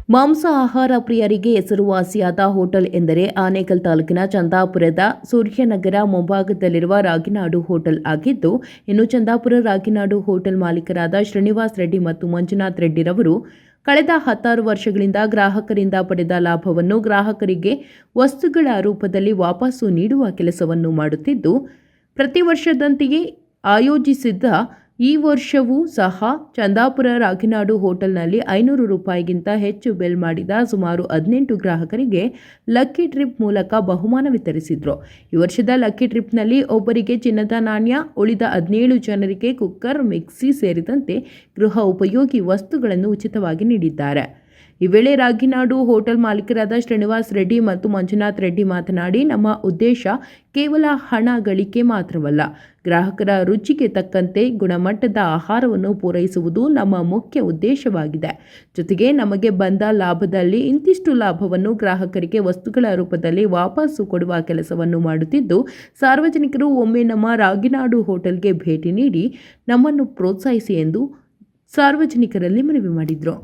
ಮಾಂಸ ಆಹಾರ ಪ್ರಿಯರಿಗೆ ಹೆಸರುವಾಸಿಯಾದ ಹೋಟೆಲ್ ಎಂದರೆ ಆನೇಕಲ್ ತಾಲೂಕಿನ ಚಂದಾಪುರದ ಸೂರ್ಯನಗರ ಮುಂಭಾಗದಲ್ಲಿರುವ ರಾಗಿನಾಡು ಹೋಟೆಲ್ ಆಗಿದ್ದು, ಇನ್ನು ಚಂದಾಪುರ ರಾಗಿನಾಡು ಹೋಟೆಲ್ ಮಾಲೀಕರಾದ ಶ್ರೀನಿವಾಸ್ ರೆಡ್ಡಿ ಮತ್ತು ಮಂಜುನಾಥ್ ರೆಡ್ಡಿರವರು ಕಳೆದ 16 ವರ್ಷಗಳಿಂದ ಗ್ರಾಹಕರಿಂದ ಪಡೆದ ಲಾಭವನ್ನು ಗ್ರಾಹಕರಿಗೆ ವಸ್ತುಗಳ ರೂಪದಲ್ಲಿ ವಾಪಸ್ಸು ನೀಡುವ ಕೆಲಸವನ್ನು ಮಾಡುತ್ತಿದ್ದು, ಪ್ರತಿ ವರ್ಷದಂತೆಯೇ ಆಯೋಜಿಸಿದ್ದ ಈ ವರ್ಷವೂ ಸಹ ಚಂದಾಪುರ ರಾಗಿನಾಡು ಹೋಟೆಲ್ನಲ್ಲಿ 500 ರೂಪಾಯಿಗಿಂತ ಹೆಚ್ಚು ಬಿಲ್ ಮಾಡಿದ ಸುಮಾರು 18 ಗ್ರಾಹಕರಿಗೆ ಲಕ್ಕಿ ಟ್ರಿಪ್ ಮೂಲಕ ಬಹುಮಾನ ವಿತರಿಸಿದ್ರು. ಈ ವರ್ಷದ ಲಕ್ಕಿ ಟ್ರಿಪ್ನಲ್ಲಿ ಒಬ್ಬರಿಗೆ ಚಿನ್ನದ ನಾಣ್ಯ, ಉಳಿದ 17 ಜನರಿಗೆ ಕುಕ್ಕರ್, ಮಿಕ್ಸಿ ಸೇರಿದಂತೆ ಗೃಹ ಉಪಯೋಗಿ ವಸ್ತುಗಳನ್ನು ಉಚಿತವಾಗಿ ನೀಡಿದ್ದಾರೆ. ಈ ವೇಳೆ ರಾಗಿನಾಡು ಹೋಟೆಲ್ ಮಾಲೀಕರಾದ ಶ್ರೀನಿವಾಸ್ ರೆಡ್ಡಿ ಮತ್ತು ಮಂಜುನಾಥ್ ರೆಡ್ಡಿ ಮಾತನಾಡಿ, ನಮ್ಮ ಉದ್ದೇಶ ಕೇವಲ ಹಣ ಗಳಿಕೆ ಮಾತ್ರವಲ್ಲ, ಗ್ರಾಹಕರ ರುಚಿಗೆ ತಕ್ಕಂತೆ ಗುಣಮಟ್ಟದ ಆಹಾರವನ್ನು ಪೂರೈಸುವುದು ನಮ್ಮ ಮುಖ್ಯ ಉದ್ದೇಶವಾಗಿದೆ. ಜೊತೆಗೆ ನಮಗೆ ಬಂದ ಲಾಭದಲ್ಲಿ ಇಂತಿಷ್ಟು ಲಾಭವನ್ನು ಗ್ರಾಹಕರಿಗೆ ವಸ್ತುಗಳ ರೂಪದಲ್ಲಿ ವಾಪಸ್ಸು ಕೊಡುವ ಕೆಲಸವನ್ನು ಮಾಡುತ್ತಿದ್ದು, ಸಾರ್ವಜನಿಕರು ಒಮ್ಮೆ ನಮ್ಮ ರಾಗಿನಾಡು ಹೋಟೆಲ್ಗೆ ಭೇಟಿ ನೀಡಿ ನಮ್ಮನ್ನು ಪ್ರೋತ್ಸಾಹಿಸಿ ಎಂದು ಸಾರ್ವಜನಿಕರಲ್ಲಿ ಮನವಿ ಮಾಡಿದರು.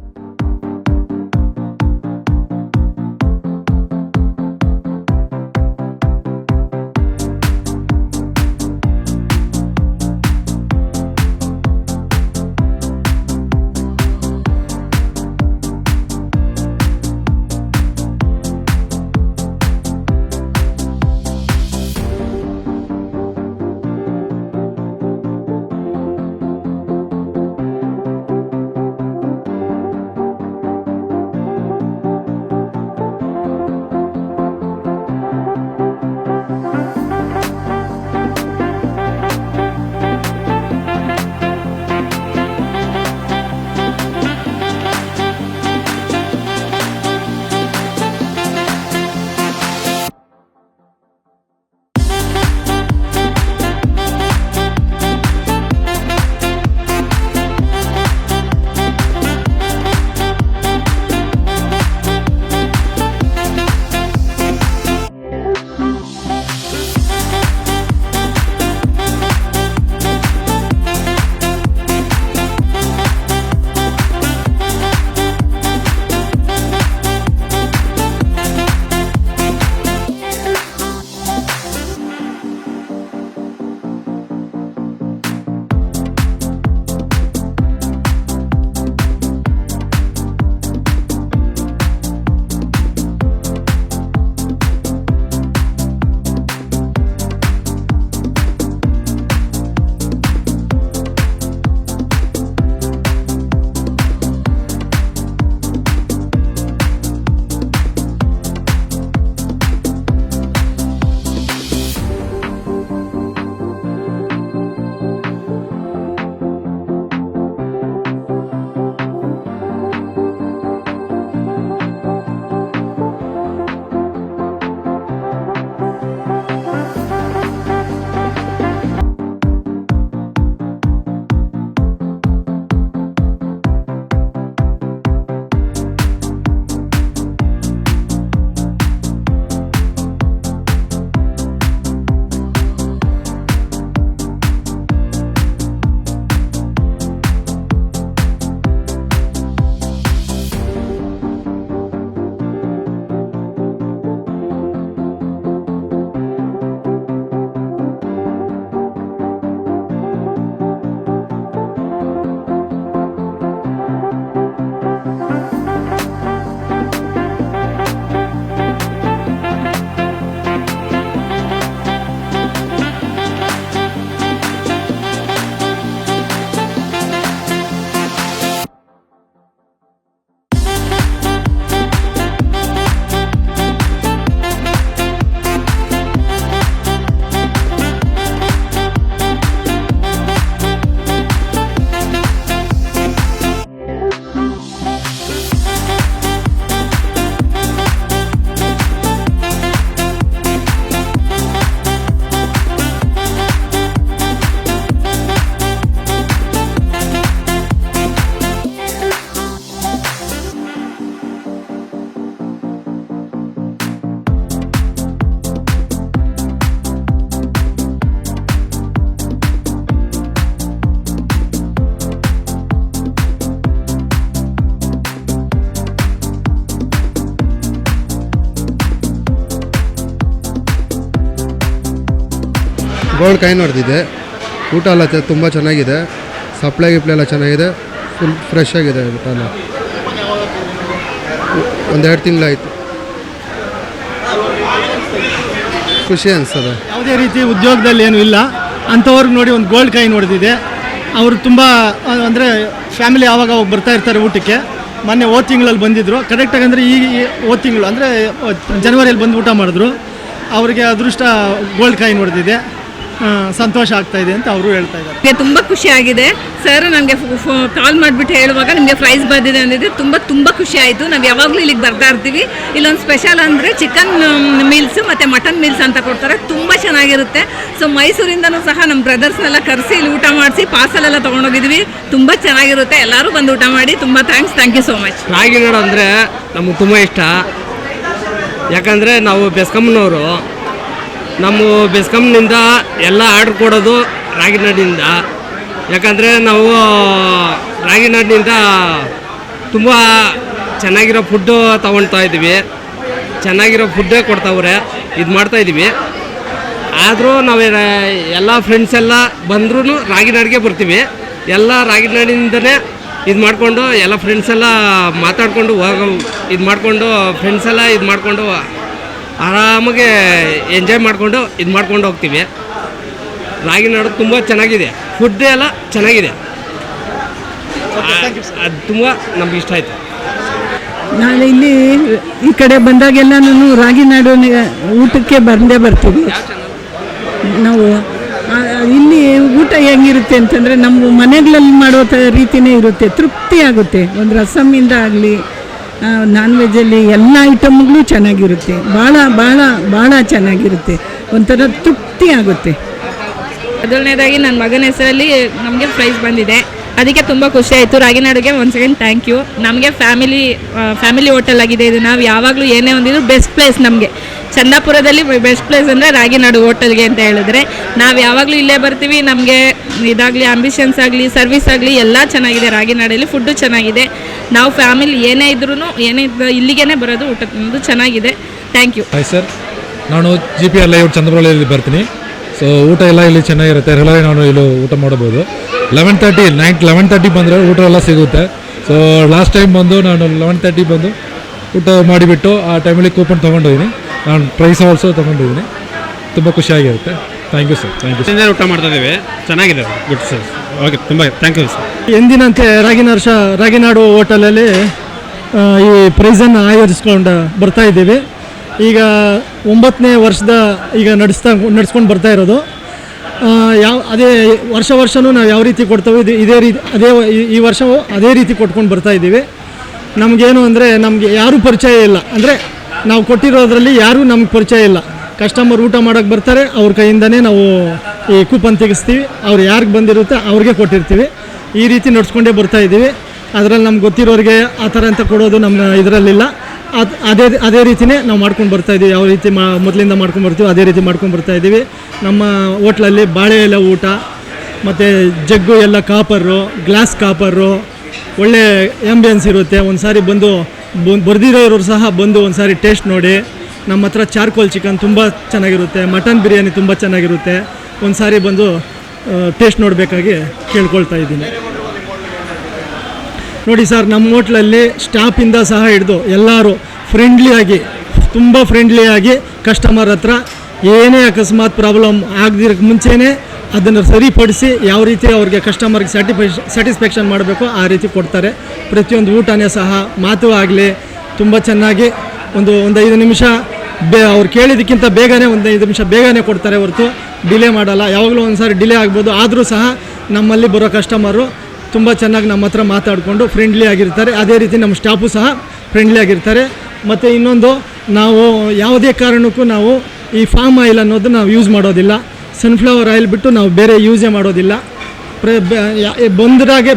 ಗೋಲ್ಡ್ ಕಾಯಿನ್ ಹೊಡೆದಿದೆ. ಊಟ ಎಲ್ಲ ತುಂಬ ಚೆನ್ನಾಗಿದೆ. ಸಪ್ಲೈ ಗಿಪ್ಲೈ ಎಲ್ಲ ಚೆನ್ನಾಗಿದೆ. ಫುಲ್ ಫ್ರೆಶ್ ಆಗಿದೆ ಊಟ ಎಲ್ಲ. 1-2 ತಿಂಗಳಾಯಿತು. ಖುಷಿ ಅನಿಸ್ತದೆ. ಯಾವುದೇ ರೀತಿ ಉದ್ಯೋಗದಲ್ಲಿ ಏನೂ ಇಲ್ಲ ಅಂಥವ್ರಿಗೆ ನೋಡಿ ಒಂದು ಗೋಲ್ಡ್ ಕಾಯಿನ್ ಹೊಡೆದಿದೆ. ಅವರು ತುಂಬ ಅಂದರೆ ಫ್ಯಾಮಿಲಿ ಆವಾಗ ಬರ್ತಾ ಇರ್ತಾರೆ ಊಟಕ್ಕೆ. ಮೊನ್ನೆ ಹೋದ ತಿಂಗಳಲ್ಲಿ ಬಂದಿದ್ದರು ಕರೆಕ್ಟಾಗಿ. ಅಂದರೆ ಈ ಹೋದ ತಿಂಗಳು ಅಂದರೆ ಜನವರಿಯಲ್ಲಿ ಬಂದು ಊಟ ಮಾಡಿದ್ರು. ಅವರಿಗೆ ಅದೃಷ್ಟ ಗೋಲ್ಡ್ ಕಾಯಿನ್ ಹೊಡೆದಿದೆ. ಸಂತೋಷ ಆಗ್ತಾಯಿದೆ ಅಂತ ಅವರು ಹೇಳ್ತಾ ಇದ್ದಾರೆ. ತುಂಬ ಖುಷಿ ಆಗಿದೆ ಸರ್. ನನಗೆ ಕಾಲ್ ಮಾಡಿಬಿಟ್ಟು ಹೇಳುವಾಗ ನಿಮಗೆ ಪ್ರೈಸ್ ಬಂದಿದೆ ಅಂದಿದ್ದೆ. ತುಂಬ ಖುಷಿ ಆಯಿತು. ನಾವು ಯಾವಾಗಲೂ ಇಲ್ಲಿಗೆ ಬರ್ತಾ ಇರ್ತೀವಿ. ಇಲ್ಲೊಂದು ಸ್ಪೆಷಲ್ ಅಂದರೆ ಚಿಕನ್ ಮೀಲ್ಸು ಮತ್ತು ಮಟನ್ ಮೀಲ್ಸ್ ಅಂತ ಕೊಡ್ತಾರೆ. ತುಂಬ ಚೆನ್ನಾಗಿರುತ್ತೆ. ಸೊ ಮೈಸೂರಿಂದನೂ ಸಹ ನಮ್ಮ ಬ್ರದರ್ಸ್ನೆಲ್ಲ ಕರೆಸಿ ಇಲ್ಲಿ ಊಟ ಮಾಡಿಸಿ ಪಾರ್ಸಲೆಲ್ಲ ತೊಗೊಂಡೋಗಿದ್ವಿ. ತುಂಬ ಚೆನ್ನಾಗಿರುತ್ತೆ. ಎಲ್ಲರೂ ಬಂದು ಊಟ ಮಾಡಿ. ತುಂಬ thank you so much. Raginadu ಅಂದರೆ ನಮಗೆ ತುಂಬ ಇಷ್ಟ. ಯಾಕಂದರೆ ನಾವು ಬೆಸ್ಕಮ್ನವರು. ನಮ್ಮ ಬೆಸ್ಕಮ್ನಿಂದ ಎಲ್ಲ ಆರ್ಡ್ರ್ ಕೊಡೋದು ರಾಗಿನಾಡಿನಿಂದ. ಯಾಕಂದರೆ ನಾವು ರಾಗಿನಾಡಿನಿಂದ ತುಂಬ ಚೆನ್ನಾಗಿರೋ ಫುಡ್ಡು ತೊಗೊಳ್ತಾ ಇದ್ದೀವಿ. ಚೆನ್ನಾಗಿರೋ ಫುಡ್ಡೇ ಕೊಡ್ತಾವ್ರೆ. ಇದು ಮಾಡ್ತಾಯಿದ್ದೀವಿ. ಆದರೂ ನಾವು ಎಲ್ಲ ಫ್ರೆಂಡ್ಸ್ ಎಲ್ಲ ಬಂದ್ರೂ ರಾಗಿನಾಡಿಗೆ ಬರ್ತೀವಿ. ಎಲ್ಲ ರಾಗಿನಾಡಿನಿಂದನೇ ಇದು ಮಾಡಿಕೊಂಡು ಎಲ್ಲ ಫ್ರೆಂಡ್ಸ್ ಎಲ್ಲ ಮಾತಾಡಿಕೊಂಡು ಇದು ಮಾಡಿಕೊಂಡು ಫ್ರೆಂಡ್ಸ್ ಎಲ್ಲ ಇದು ಮಾಡಿಕೊಂಡು ಆರಾಮಾಗಿ ಎಂಜಾಯ್ ಮಾಡಿಕೊಂಡು ಇದು ಮಾಡ್ಕೊಂಡು ಹೋಗ್ತೀವಿ. ರಾಗಿನಾಡು ತುಂಬ ಚೆನ್ನಾಗಿದೆ. ಫುಡ್ ಎಲ್ಲ ಚೆನ್ನಾಗಿದೆ. ಅದು ತುಂಬ ನಮ್ಗೆ ಇಷ್ಟ ಆಯಿತು. ನಾಳೆ ಇಲ್ಲಿ ಈ ಕಡೆ ಬಂದಾಗೆಲ್ಲ ನಾನು ರಾಗಿನಾಡು ಊಟಕ್ಕೆ ಬಂದೇ ಬರ್ತೀವಿ. ನಾವು ಇಲ್ಲಿ ಊಟ ಹೆಂಗಿರುತ್ತೆ ಅಂತಂದರೆ ನಮ್ಮ ಮನೆಗಳಲ್ಲಿ ಮಾಡೋ ರೀತಿಯೇ ಇರುತ್ತೆ. ತೃಪ್ತಿ ಆಗುತ್ತೆ. ಒಂದು ರಸಮ್ಮಿಂದ ಆಗಲಿ ನಾನ್ ವೆಜ್ಜಲ್ಲಿ ಎಲ್ಲ ಐಟಮ್ಗಳು ಚೆನ್ನಾಗಿರುತ್ತೆ. ಭಾಳ ಚೆನ್ನಾಗಿರುತ್ತೆ. ಒಂಥರ ತೃಪ್ತಿ ಆಗುತ್ತೆ. ಮೊದಲನೇದಾಗಿ ನನ್ನ ಮಗನ ಹೆಸರಲ್ಲಿ ನಮಗೆ ಪ್ರೈಸ್ ಬಂದಿದೆ. ಅದಕ್ಕೆ ತುಂಬ ಖುಷಿ ಆಯಿತು. ರಾಗಿನಾಡುಗೆ ಒಂದು ಸೆಕೆಂಡ್ ಥ್ಯಾಂಕ್ ಯು. ನಮಗೆ ಫ್ಯಾಮಿಲಿ ಹೋಟೆಲ್ ಆಗಿದೆ ಇದು. ನಾವು ಯಾವಾಗಲೂ ಏನೇ ಒಂದಿದ್ರು ಬೆಸ್ಟ್ ಪ್ಲೇಸ್ ನಮಗೆ ಚಂದಾಪುರದಲ್ಲಿ ಬೆಸ್ಟ್ ಪ್ಲೇಸ್ ಅಂದರೆ ರಾಗಿನಾಡು ಹೋಟೆಲ್ಗೆ ಅಂತ ಹೇಳಿದ್ರೆ ನಾವು ಯಾವಾಗಲೂ ಇಲ್ಲೇ ಬರ್ತೀವಿ. ನಮಗೆ ಇದಾಗಲಿ ಆಂಬಿಷನ್ಸ್ ಆಗಲಿ ಸರ್ವಿಸ್ ಆಗಲಿ ಎಲ್ಲ ಚೆನ್ನಾಗಿದೆ. ರಾಗಿನಾಡಲ್ಲಿ ಫುಡ್ಡು ಚೆನ್ನಾಗಿದೆ. ನಾವು ಫ್ಯಾಮಿಲಿ ಏನೇ ಇದ್ರೂ ಇಲ್ಲಿಗೇ ಬರೋದು. ಊಟದ್ದು ಚೆನ್ನಾಗಿದೆ. Thank you. ಹಾಯ್ ಸರ್, ನಾನು GPR ಲೇಔಟ್ ಚಂದ್ರವಳ್ಳಿಯಲ್ಲಿ ಬರ್ತೀನಿ. ಸೊ ಊಟ ಎಲ್ಲ ಇಲ್ಲಿ ಚೆನ್ನಾಗಿರುತ್ತೆ. ರೆಗ್ಯುಲರ್ ನಾನು ಇಲ್ಲಿ ಊಟ ಮಾಡಬಹುದು. 11:30 ನೈಟ್ 11:30 ಬಂದರೆ ಊಟ ಎಲ್ಲ ಸಿಗುತ್ತೆ. ಸೊ ಲಾಸ್ಟ್ ಟೈಮ್ ಬಂದು ನಾನು 11:30 ಬಂದು ಊಟ ಮಾಡಿಬಿಟ್ಟು ಆ ಟೈಮಲ್ಲಿ ಕೂಪನ್ ತೊಗೊಂಡಿದ್ದೀನಿ. ನಾನು ಪ್ರೈಸ್ ಆಲ್ಸೋ ತೊಗೊಂಡಿದ್ದೀನಿ. ತುಂಬ ಖುಷಿಯಾಗಿರುತ್ತೆ. Thank you sir. Thank you. ಊಟ ಮಾಡ್ತಾ ಇದ್ದೀವಿ. ಚೆನ್ನಾಗಿದೆ. Good sir. ಓಕೆ, ತುಂಬ ಥ್ಯಾಂಕ್ ಯು ಸರ್. ಎಂದಿನಂತೆ ರಾಗಿನಾಡು ಹೋಟೆಲಲ್ಲಿ ಈ ಪ್ರೈಸನ್ನು ಆಯೋಜಿಸ್ಕೊಂಡು ಬರ್ತಾ ಇದ್ದೀವಿ. ಈಗ 9ನೇ ವರ್ಷದ ಈಗ ನಡೆಸ್ಕೊಂಡು ಬರ್ತಾ ಇರೋದು. ಅದೇ ವರ್ಷವೂ ನಾವು ಯಾವ ರೀತಿ ಕೊಡ್ತೇವೆ ಇದೇ ರೀತಿ ಈ ವರ್ಷವೂ ಅದೇ ರೀತಿ ಕೊಟ್ಕೊಂಡು ಬರ್ತಾ ಇದ್ದೀವಿ. ನಮಗೇನು ಅಂದರೆ ನಮಗೆ ಯಾರೂ ಪರಿಚಯ ಇಲ್ಲ. ಅಂದರೆ ನಾವು ಕೊಟ್ಟಿರೋದ್ರಲ್ಲಿ ಯಾರೂ ನಮ್ಗೆ ಪರಿಚಯ ಇಲ್ಲ. ಕಸ್ಟಮರ್ ಊಟ ಮಾಡೋಕ್ಕೆ ಬರ್ತಾರೆ, ಅವ್ರ ಕೈಯಿಂದನೇ ನಾವು ಈ ಕೂಪನ್ ತೆಗಿಸ್ತೀವಿ. ಅವ್ರು ಯಾರಿಗೆ ಬಂದಿರುತ್ತೆ ಅವ್ರಿಗೆ ಕೊಟ್ಟಿರ್ತೀವಿ. ಈ ರೀತಿ ನಡ್ಸ್ಕೊಂಡೇ ಬರ್ತಾ ಇದ್ದೀವಿ. ಅದರಲ್ಲಿ ನಮ್ಗೆ ಗೊತ್ತಿರೋರಿಗೆ ಆ ಥರ ಅಂತ ಕೊಡೋದು ನಮ್ಮ ಇದರಲ್ಲಿಲ್ಲ. ಅದೇ ರೀತಿಯೇ ನಾವು ಮಾಡ್ಕೊಂಡು ಬರ್ತಾಯಿದ್ದೀವಿ. ಯಾವ ರೀತಿ ಮೊದಲಿಂದ ಮಾಡ್ಕೊಂಡು ಬರ್ತೀವಿ ಅದೇ ರೀತಿ ಮಾಡ್ಕೊಂಡು ಬರ್ತಾಯಿದ್ದೀವಿ. ನಮ್ಮ ಹೋಟ್ಲಲ್ಲಿ ಬಾಳೆ ಎಲೆ ಊಟ ಮತ್ತು ಜಗ್ಗು ಎಲ್ಲ ಕಾಪರು, ಗ್ಲಾಸ್ ಕಾಪರು, ಒಳ್ಳೆ ಆ್ಯಂಬಿಯನ್ಸ್ ಇರುತ್ತೆ. ಒಂದು ಸಾರಿ ಬಂದು ಬರ್ದಿರೋರು ಸಹ ಬಂದು ಒಂದು ಸಾರಿ ಟೇಸ್ಟ್ ನೋಡಿ. ನಮ್ಮ ಹತ್ರ ಚಾರ್ಕೋಲ್ ಚಿಕನ್ ತುಂಬ ಚೆನ್ನಾಗಿರುತ್ತೆ. ಮಟನ್ ಬಿರಿಯಾನಿ ತುಂಬ ಚೆನ್ನಾಗಿರುತ್ತೆ. ಒಂದು ಸಾರಿ ಬಂದು ಟೇಸ್ಟ್ ನೋಡಬೇಕಾಗಿ ಕೇಳ್ಕೊಳ್ತಾ ಇದ್ದೀನಿ. ನೋಡಿ ಸರ್, ನಮ್ಮ ಹೋಟ್ಲಲ್ಲಿ ಸ್ಟಾಫಿಂದ ಸಹ ಹಿಡಿದು ಎಲ್ಲರೂ ತುಂಬ ಫ್ರೆಂಡ್ಲಿಯಾಗಿ ಕಸ್ಟಮರ್ ಹತ್ರ ಏನೇ ಅಕಸ್ಮಾತ್ ಪ್ರಾಬ್ಲಮ್ ಆಗದಿರೋಕ್ಕೆ ಮುಂಚೆನೇ ಅದನ್ನು ಸರಿಪಡಿಸಿ ಯಾವ ರೀತಿ ಅವ್ರಿಗೆ ಕಸ್ಟಮರ್ಗೆ ಸ್ಯಾಟಿಸ್ಫ್ಯಾಕ್ಷನ್ ಮಾಡಬೇಕು ಆ ರೀತಿ ಕೊಡ್ತಾರೆ. ಪ್ರತಿಯೊಂದು ಊಟನೇ ಸಹ ಮಾತು ಆಗಲಿ ತುಂಬ ಚೆನ್ನಾಗಿ ಒಂದು 5 ನಿಮಿಷ ಅವ್ರು ಕೇಳಿದ್ದಕ್ಕಿಂತ ಬೇಗನೆ 5 ನಿಮಿಷ ಬೇಗನೆ ಕೊಡ್ತಾರೆ ಹೊರತು ಡಿಲೇ ಮಾಡಲ್ಲ. ಯಾವಾಗಲೂ ಒಂದು ಸಾರಿ ಡಿಲೇ ಆಗ್ಬೋದು. ಆದರೂ ಸಹ ನಮ್ಮಲ್ಲಿ ಬರೋ ಕಸ್ಟಮರು ತುಂಬ ಚೆನ್ನಾಗಿ ನಮ್ಮ ಹತ್ರ ಮಾತಾಡಿಕೊಂಡು ಫ್ರೆಂಡ್ಲಿ ಆಗಿರ್ತಾರೆ. ಅದೇ ರೀತಿ ನಮ್ಮ ಸ್ಟಾಫು ಸಹ ಫ್ರೆಂಡ್ಲಿ ಆಗಿರ್ತಾರೆ. ಮತ್ತು ಇನ್ನೊಂದು, ನಾವು ಯಾವುದೇ ಕಾರಣಕ್ಕೂ ನಾವು ಈ ಫಾರ್ಮ್ ಆಯಿಲ್ ಅನ್ನೋದು ನಾವು ಯೂಸ್ ಮಾಡೋದಿಲ್ಲ. ಸನ್ಫ್ಲವರ್ ಆಯಿಲ್ ಬಿಟ್ಟು ನಾವು ಬೇರೆ ಯೂಸೇ ಮಾಡೋದಿಲ್ಲ.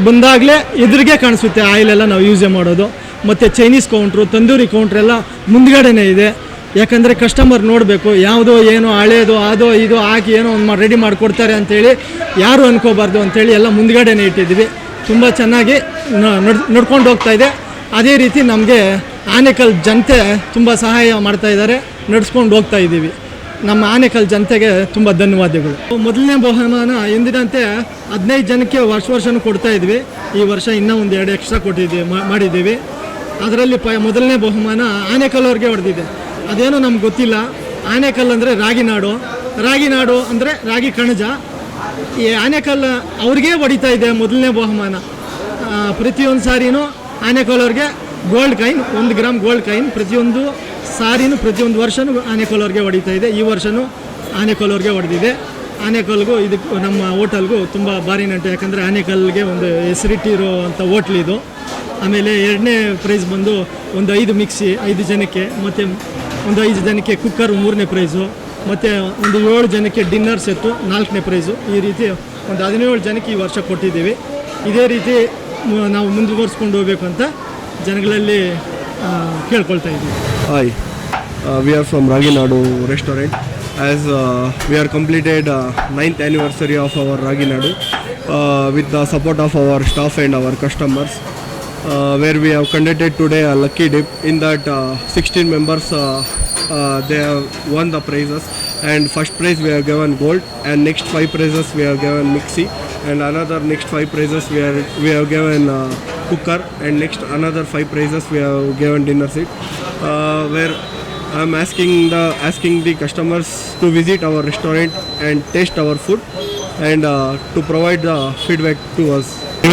ಬಂದಾಗಲೇ ಎದುರಿಗೆ ಕಾಣಿಸುತ್ತೆ ಆಯಿಲೆಲ್ಲ ನಾವು ಯೂಸೇ ಮಾಡೋದು. ಮತ್ತು ಚೈನೀಸ್ ಕೌಂಟ್ರು, ತಂದೂರಿ ಕೌಂಟ್ರೆಲ್ಲ ಮುಂದ್ಗಡೆನೇ ಇದೆ. ಯಾಕಂದರೆ ಕಸ್ಟಮರ್ ನೋಡಬೇಕು, ಯಾವುದೋ ಏನೋ ಹಳೇದು ಅದೋ ಇದು ಹಾಕಿ ಏನೋ ಒಂದು ರೆಡಿ ಮಾಡಿಕೊಡ್ತಾರೆ ಅಂಥೇಳಿ ಯಾರು ಅನ್ಕೋಬಾರ್ದು ಅಂಥೇಳಿ ಎಲ್ಲ ಮುಂದ್ಗಡೆನೇ ಇಟ್ಟಿದ್ದೀವಿ. ತುಂಬ ಚೆನ್ನಾಗಿ ನಡ್ಕೊಂಡು ಹೋಗ್ತಾಯಿದೆ. ಅದೇ ರೀತಿ ನಮಗೆ ಆನೇಕಲ್ ಜನತೆ ತುಂಬ ಸಹಾಯ ಮಾಡ್ತಾಯಿದ್ದಾರೆ. ನಡೆಸ್ಕೊಂಡು ಹೋಗ್ತಾಯಿದ್ದೀವಿ. ನಮ್ಮ ಆನೇಕಲ್ ಜನತೆಗೆ ತುಂಬ ಧನ್ಯವಾದಗಳು. ಮೊದಲನೇ ಬಹುಮಾನ ಎಂದಿನಂತೆ 15 ಜನಕ್ಕೆ ವರ್ಷನೂ ಕೊಡ್ತಾ ಇದ್ವಿ. ಈ ವರ್ಷ ಇನ್ನೂ ಒಂದು 2 ಎಕ್ಸ್ಟ್ರಾ ಮಾಡಿದ್ದೀವಿ. ಅದರಲ್ಲಿ ಮೊದಲನೇ ಬಹುಮಾನ ಆನೇಕಲ್ ಅವ್ರಿಗೆ ಹೊಡೆದಿದೆ. ಅದೇನೋ ನಮ್ಗೆ ಗೊತ್ತಿಲ್ಲ. ಆನೇಕಲ್ ಅಂದರೆ ರಾಗಿನಾಡು ಅಂದರೆ ರಾಗಿ ಕಣಜ. ಈ ಆನೇಕಲ್ ಅವ್ರಿಗೆ ಹೊಡಿತಾ ಇದೆ ಮೊದಲನೇ ಬಹುಮಾನ. ಪ್ರತಿಯೊಂದು ಸಾರಿನೂ ಆನೇಕಲ್ ಅವ್ರಿಗೆ gold coin, 1 gram gold coin ಪ್ರತಿಯೊಂದು ಸಾರಿನೂ ಪ್ರತಿಯೊಂದು ವರ್ಷವೂ ಆನೇಕಲ್ ಅವ್ರಿಗೆ ಹೊಡಿತಾ ಇದೆ. ಈ ವರ್ಷವೂ ಆನೇಕಲ್ ಅವ್ರಿಗೆ ಹೊಡೆದಿದೆ. ಆನೇಕಲ್ಗೂ ಇದಕ್ಕೆ ನಮ್ಮ ಹೋಟೆಲ್ಗೂ ತುಂಬ ಭಾರಿ ನಂಟು. ಯಾಕಂದರೆ ಆನೇಕಲ್ಗೆ ಒಂದು ಹೆಸರಿಟ್ಟಿರೋ ಅಂಥ ಹೋಟ್ಲ್ ಇದು. ಆಮೇಲೆ 2ನೇ ಪ್ರೈಸ್ ಬಂದು ಒಂದು 5 ಮಿಕ್ಸಿ 5 ಜನಕ್ಕೆ, ಮತ್ತು ಒಂದು 5 ಜನಕ್ಕೆ ಕುಕ್ಕರ್ 3ನೇ ಪ್ರೈಸು, ಮತ್ತು ಒಂದು 7 ಜನಕ್ಕೆ ಡಿನ್ನರ್ ಸೆಟ್ಟು 4ನೇ ಪ್ರೈಸು. ಈ ರೀತಿ ಒಂದು 17 ಜನಕ್ಕೆ ಈ ವರ್ಷ ಕೊಟ್ಟಿದ್ದೀವಿ. ಇದೇ ರೀತಿ ನಾವು ಮುಂದುವರಿಸ್ಕೊಂಡು ಹೋಗಬೇಕು ಅಂತ ಜನಗಳಲ್ಲಿ ಕೇಳ್ಕೊಳ್ತಾ ಇದ್ದೀವಿ. Hi, we are from Raginadu restaurant. As we are completed 9th anniversary of our Raginadu with the support of our staff and our customers, where we have conducted today a lucky dip. In that 16 members they have won the prizes, and first prize we have given gold, and next 5 prizes we have given mixie, and another next 5 prizes we have given cooker, and next another 5 prizes we have given dinner set, where I am asking the customers to visit our restaurant and taste our food, and to provide the feedback to us.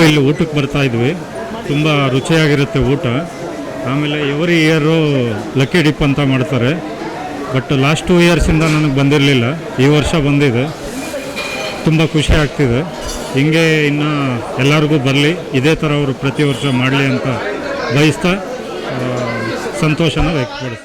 ಇಲ್ಲಿ ಊಟಕ್ಕೆ ಬರ್ತಾ ಇದ್ವಿ. ತುಂಬ ರುಚಿಯಾಗಿರುತ್ತೆ ಊಟ. ಆಮೇಲೆ every year lucky drip ಅಂತ ಮಾಡ್ತಾರೆ. ಬಟ್ ಲಾಸ್ಟ್ 2 ಇಯರ್ಸಿಂದ ನನಗೆ ಬಂದಿರಲಿಲ್ಲ. ಈ ವರ್ಷ ಬಂದಿದೆ. ತುಂಬ ಖುಷಿ ಆಗ್ತಿದೆ. ಹಿಂಗೆ ಇನ್ನು ಎಲ್ಲರಿಗೂ ಬರಲಿ, ಇದೇ ಥರ ಅವರು ಪ್ರತಿ ವರ್ಷ ಮಾಡಲಿ ಅಂತ ಬಯಸ್ತಾ ಸಂತೋಷನ ವ್ಯಕ್ತಪಡಿಸ್ತಾರೆ.